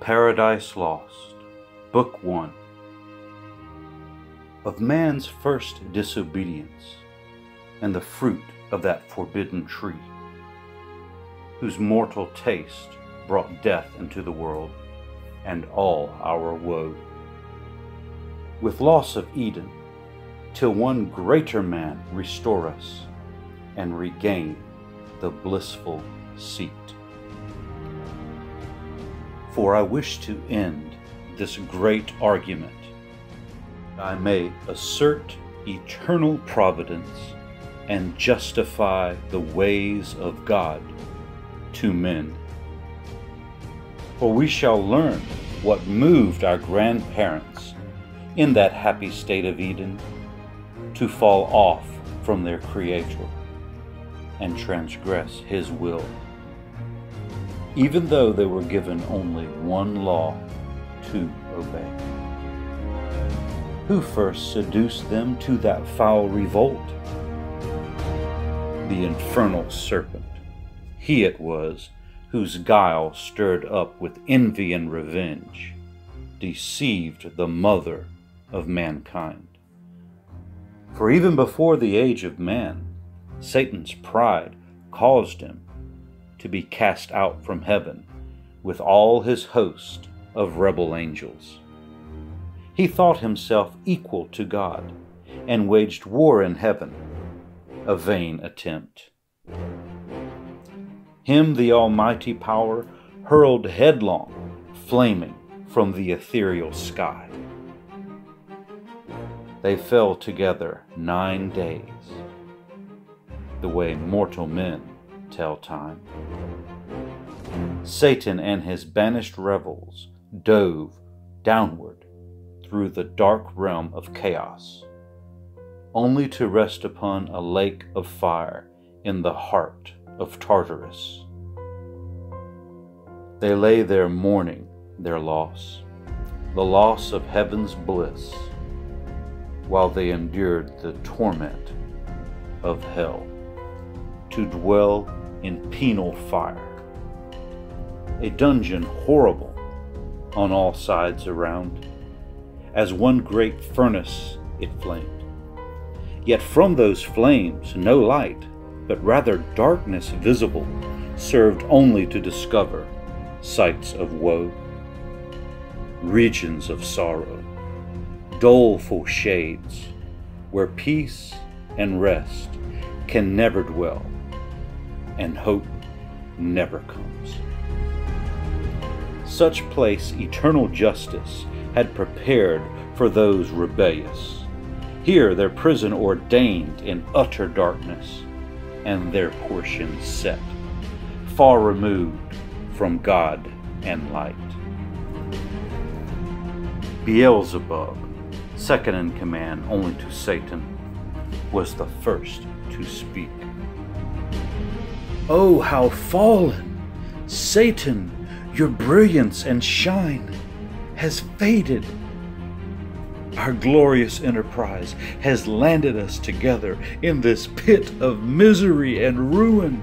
Paradise Lost, Book 1. Of man's first disobedience, and the fruit of that forbidden tree, whose mortal taste brought death into the world, and all our woe. With loss of Eden, till one greater man restore us, and regain the blissful seat. For I wish to end this great argument, that I may assert eternal providence and justify the ways of God to men. For we shall learn what moved our grandparents in that happy state of Eden to fall off from their Creator and transgress His will, even though they were given only one law to obey. Who first seduced them to that foul revolt? The infernal serpent. He it was whose guile stirred up with envy and revenge, deceived the mother of mankind. For even before the age of man, Satan's pride caused him to be cast out from heaven with all his host of rebel angels. He thought himself equal to God and waged war in heaven, a vain attempt. Him the almighty power hurled headlong, flaming from the ethereal sky. They fell together 9 days, the way mortal men tell time. Satan and his banished rebels dove downward through the dark realm of chaos, only to rest upon a lake of fire in the heart of Tartarus. They lay there mourning their loss, the loss of heaven's bliss, while they endured the torment of hell, to dwell in penal fire, a dungeon horrible on all sides around. As one great furnace it flamed, yet from those flames no light, but rather darkness visible, served only to discover sights of woe, regions of sorrow, doleful shades, where peace and rest can never dwell, and hope never comes. Such place eternal justice had prepared for those rebellious. Here their prison ordained in utter darkness, and their portion set, far removed from God and light. Beelzebub, second in command only to Satan, was the first to speak. "Oh, how fallen! Satan, your brilliance and shine has faded. Our glorious enterprise has landed us together in this pit of misery and ruin.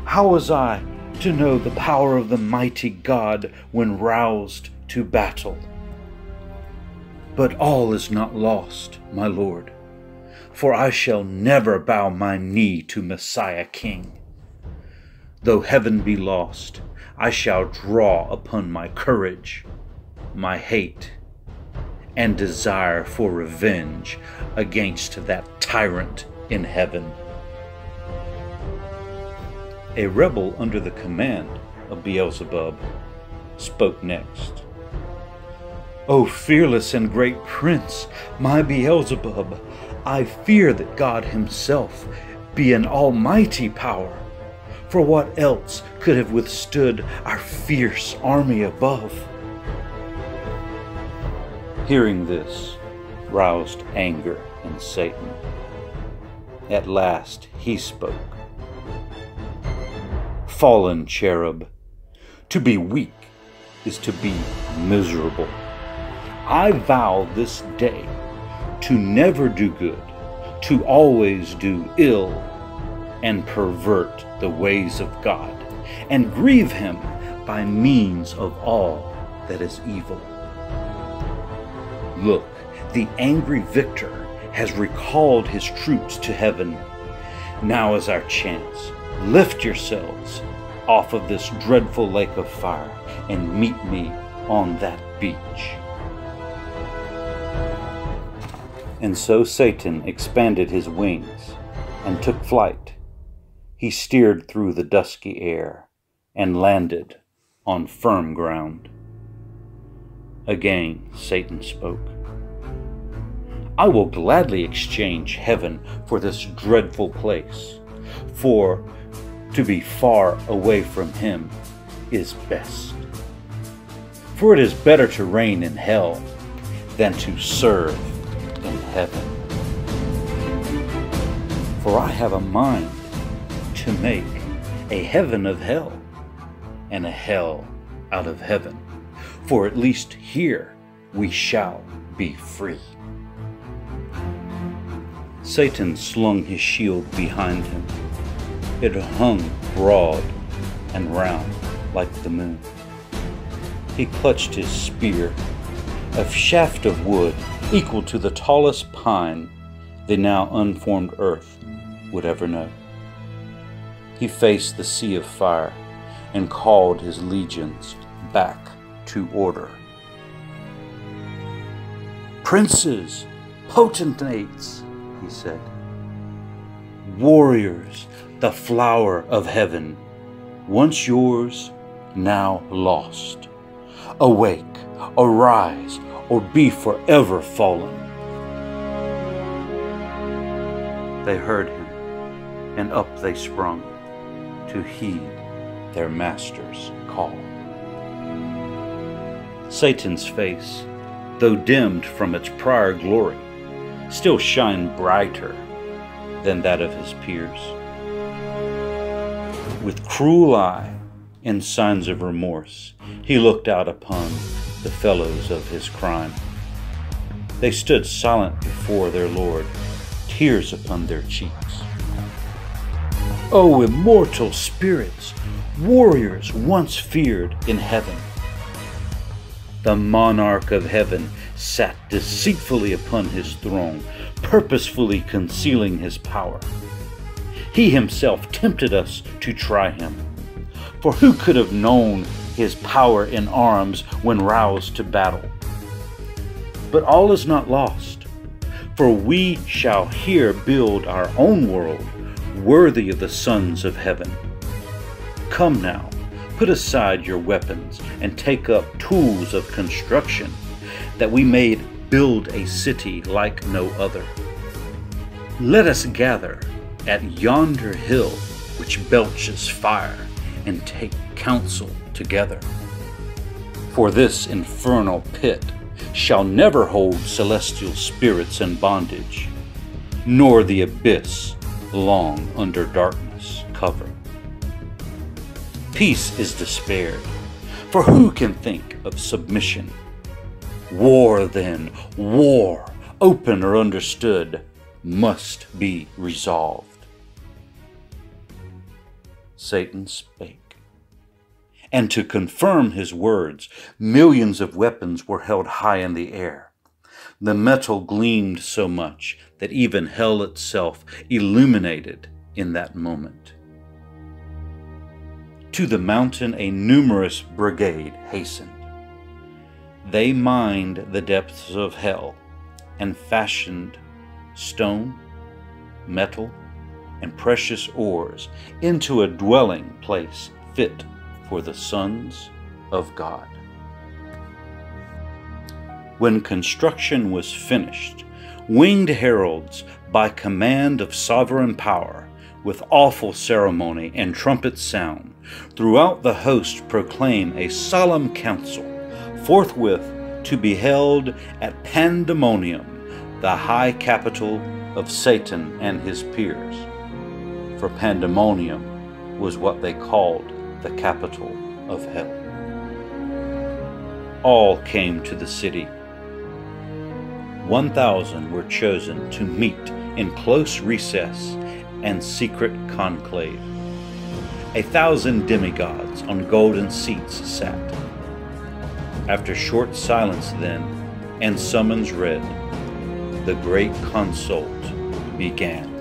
How was I to know the power of the mighty God when roused to battle? But all is not lost, my Lord, for I shall never bow my knee to Messiah King. Though heaven be lost, I shall draw upon my courage, my hate, and desire for revenge against that tyrant in heaven." A rebel under the command of Beelzebub spoke next. "O fearless and great prince, my Beelzebub, I fear that God himself be an almighty power, for what else could have withstood our fierce army above?" Hearing this roused anger in Satan. At last he spoke. "Fallen cherub, to be weak is to be miserable. I vow this day to never do good, to always do ill, and pervert the ways of God, and grieve him by means of all that is evil. Look, the angry victor has recalled his troops to heaven. Now is our chance. Lift yourselves off of this dreadful lake of fire and meet me on that beach. And so Satan expanded his wings and took flight. He steered through the dusky air and landed on firm ground. Again Satan spoke. I will gladly exchange heaven for this dreadful place, for to be far away from him is best. For it is better to reign in hell than to serve in heaven. For I have a mind to make a heaven of hell and a hell out of heaven, for at least here we shall be free. Satan slung his shield behind him. It hung broad and round like the moon. He clutched his spear, a shaft of wood equal to the tallest pine the now unformed earth would ever know. He faced the sea of fire and called his legions back to order. Princes, potentates, he said, warriors, the flower of heaven, once yours, now lost. Awake, arise, or be forever fallen. They heard him, and up they sprung to heed their master's call. Satan's face, though dimmed from its prior glory, still shined brighter than that of his peers. With cruel eye and signs of remorse, he looked out upon the fellows of his crime. They stood silent before their Lord, tears upon their cheeks. O immortal spirits, warriors once feared in heaven! The monarch of heaven sat deceitfully upon his throne, purposefully concealing his power. He himself tempted us to try him. For who could have known his power in arms when roused to battle? But all is not lost, for we shall here build our own world worthy of the sons of heaven. Come now, put aside your weapons and take up tools of construction, that we may build a city like no other. Let us gather at yonder hill which belches fire, and take counsel together. For this infernal pit shall never hold celestial spirits in bondage, nor the abyss long under darkness cover. Peace is despaired, for who can think of submission? War then, war, open or understood, must be resolved. Satan spake, and to confirm his words, millions of weapons were held high in the air. The metal gleamed so much that even hell itself illuminated in that moment. To the mountain a numerous brigade hastened. They mined the depths of hell and fashioned stone, metal, and precious ores into a dwelling place fit for the sons of God. When construction was finished, winged heralds, by command of sovereign power, with awful ceremony and trumpet sound, throughout the host proclaim a solemn council, forthwith to be held at Pandemonium, the high capital of Satan and his peers. For Pandemonium was what they called the capital of hell. All came to the city. 1,000 were chosen to meet in close recess and secret conclave. 1,000 demigods on golden seats sat. After short silence then, and summons read, the great consult began.